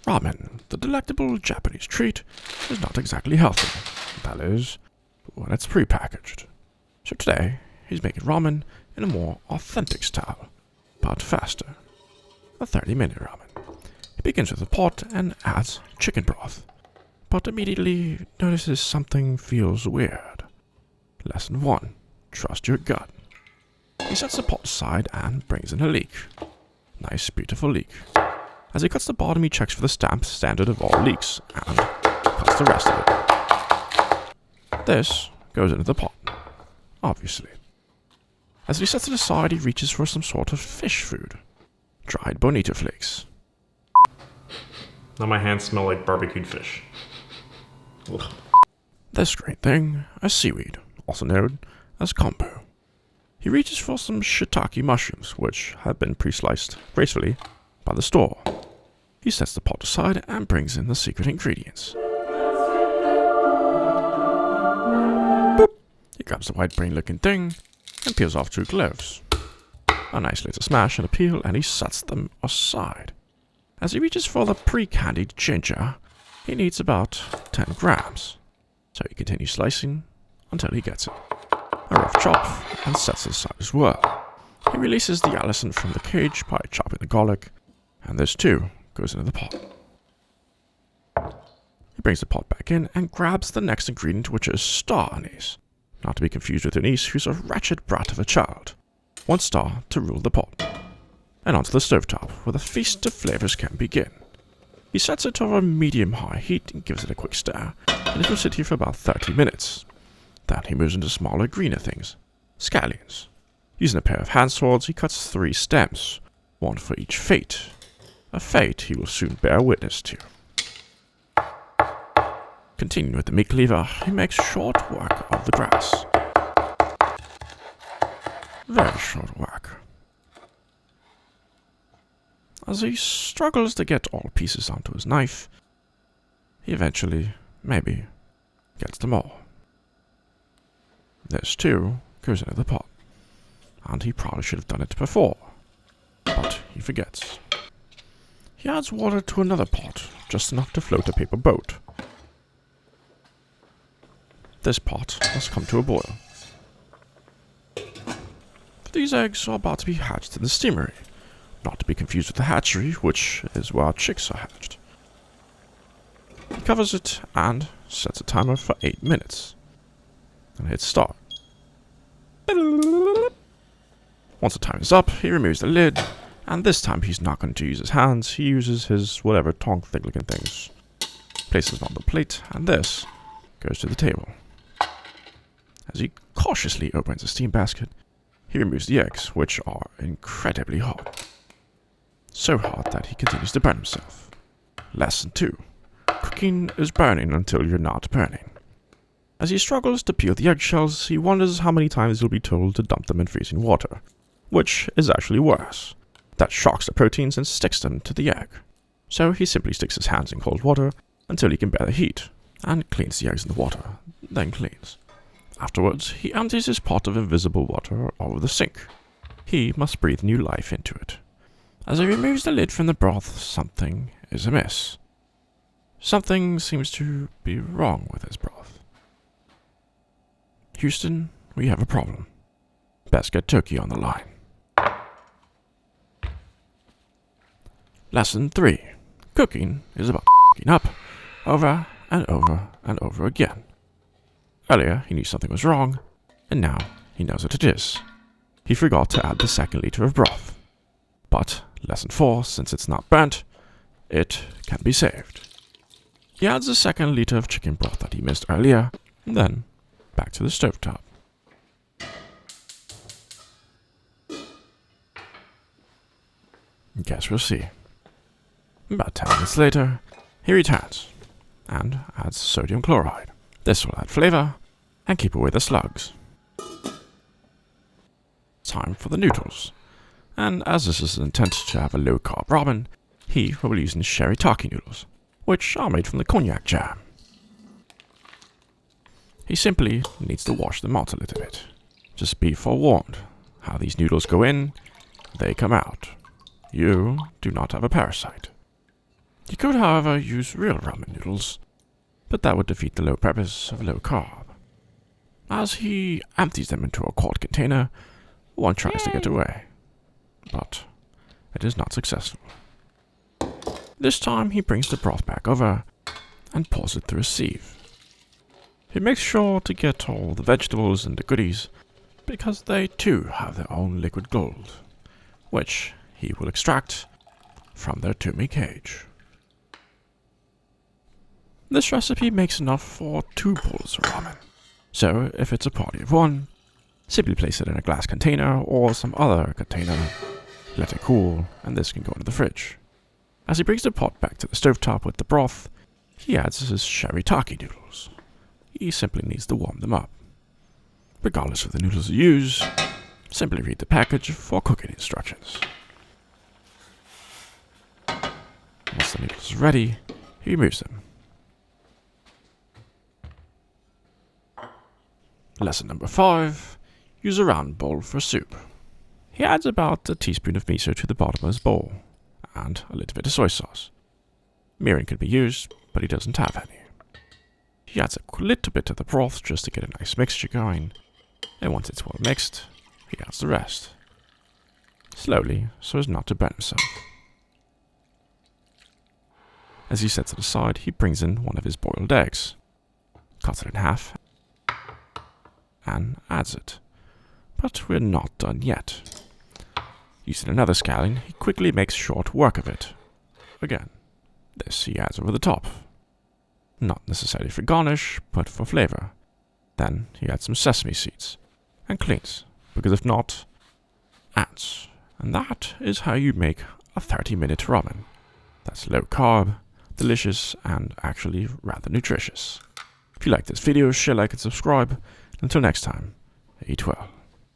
Ramen, the delectable Japanese treat, is not exactly healthy. That is, when it's pre-packaged. So today, he's making ramen in a more authentic style, but faster. A 30-minute ramen. He begins with a pot and adds chicken broth, but immediately notices something feels weird. Lesson 1. Trust your gut. He sets the pot aside and brings in a leek. Nice, beautiful leek. As he cuts the bottom, he checks for the stamp standard of all leeks and cuts the rest of it. This goes into the pot, obviously. As he sets it aside, he reaches for some sort of fish food. Dried bonito flakes. Now my hands smell like barbecued fish. Ugh. This great thing, a seaweed, also known as Kombu. He reaches for some shiitake mushrooms, which have been pre-sliced gracefully by the store. He sets the pot aside and brings in the secret ingredients. Boop! He grabs the white brain-looking thing and peels off 2 cloves. A nice little smash and a peel, and he sets them aside. As he reaches for the pre-candied ginger, he needs about 10 grams. So he continues slicing until he gets it. A rough chop, and sets it aside as well. He releases the Allison from the cage by chopping the garlic, and this too goes into the pot. He brings the pot back in and grabs the next ingredient, which is star anise. Not to be confused with anise, who's a wretched brat of a child. 1 star to rule the pot. And onto the stovetop, where the feast of flavors can begin. He sets it over medium-high heat and gives it a quick stir, and it will sit here for about 30 minutes. Then he moves into smaller, greener things. Scallions. Using a pair of hand swords, he cuts 3 stems, 1 for each fate. A fate he will soon bear witness to. Continuing with the meat cleaver, he makes short work of the grass. Very short work. As he struggles to get all pieces onto his knife, he eventually, maybe, gets them all. This too goes into the pot, and he probably should have done it before, but he forgets. He adds water to another pot, just enough to float a paper boat. This pot must come to a boil. These eggs are about to be hatched in the steamery, not to be confused with the hatchery, which is where our chicks are hatched. He covers it and sets a timer for 8 minutes, and hits start. Once the time is up, he removes the lid, and this time he's not going to use his hands, he uses his whatever tongue thing-looking things. Places it on the plate, and this goes to the table. As he cautiously opens a steam basket, he removes the eggs, which are incredibly hot. So hot that he continues to burn himself. Lesson 2. Cooking is burning until you're not burning. As he struggles to peel the eggshells, he wonders how many times he'll be told to dump them in freezing water, which is actually worse. That shocks the proteins and sticks them to the egg. So he simply sticks his hands in cold water until he can bear the heat, and cleans the eggs in the water, then cleans. Afterwards, he empties his pot of invisible water over the sink. He must breathe new life into it. As he removes the lid from the broth, something is amiss. Something seems to be wrong with his broth. Houston, we have a problem. Best get Turkey on the line. Lesson 3. Cooking is about f***ing up over and over and over again. Earlier, he knew something was wrong, and now he knows what it is. He forgot to add the 2nd liter of broth. But, lesson 4, since it's not burnt, it can be saved. He adds the 2nd liter of chicken broth that he missed earlier, and then back to the stovetop. Guess we'll see. About 10 minutes later, he returns, and adds sodium chloride. This will add flavor, and keep away the slugs. Time for the noodles. And as this is intended to have a low-carb ramen, he will be using shirataki noodles, which are made from the konjac jam. He simply needs to wash them out a little bit. Just be forewarned, how these noodles go in, they come out. You do not have a parasite. You could, however, use real ramen noodles, but that would defeat the low purpose of low carb. As he empties them into a quart container, one tries to get away, but it is not successful. This time he brings the broth back over and pours it through a sieve. He makes sure to get all the vegetables and the goodies, because they too have their own liquid gold, which he will extract from their tummy cage. This recipe makes enough for 2 bowls of ramen, so if it's a party of 1, simply place it in a glass container or some other container, let it cool, and this can go into the fridge. As he brings the pot back to the stovetop with the broth, he adds his shirataki noodles. He simply needs to warm them up. Regardless of the noodles you use, simply read the package for cooking instructions. Once the noodles are ready, he removes them. Lesson number 5. Use a round bowl for soup. He adds about a teaspoon of miso to the bottom of his bowl, and a little bit of soy sauce. Mirin could be used, but he doesn't have any. He adds a little bit of the broth just to get a nice mixture going, and once it's well mixed, he adds the rest. Slowly, so as not to burn himself. As he sets it aside, he brings in one of his boiled eggs, cuts it in half, and adds it. But we're not done yet. Using another scallion, he quickly makes short work of it. Again, this he adds over the top. Not necessarily for garnish, but for flavor. Then he adds some sesame seeds, and cleans, because if not, ants. And that is how you make a 30-minute ramen. That's low carb, delicious, and actually rather nutritious. If you like this video, share, like, and subscribe. Until next time, eat well.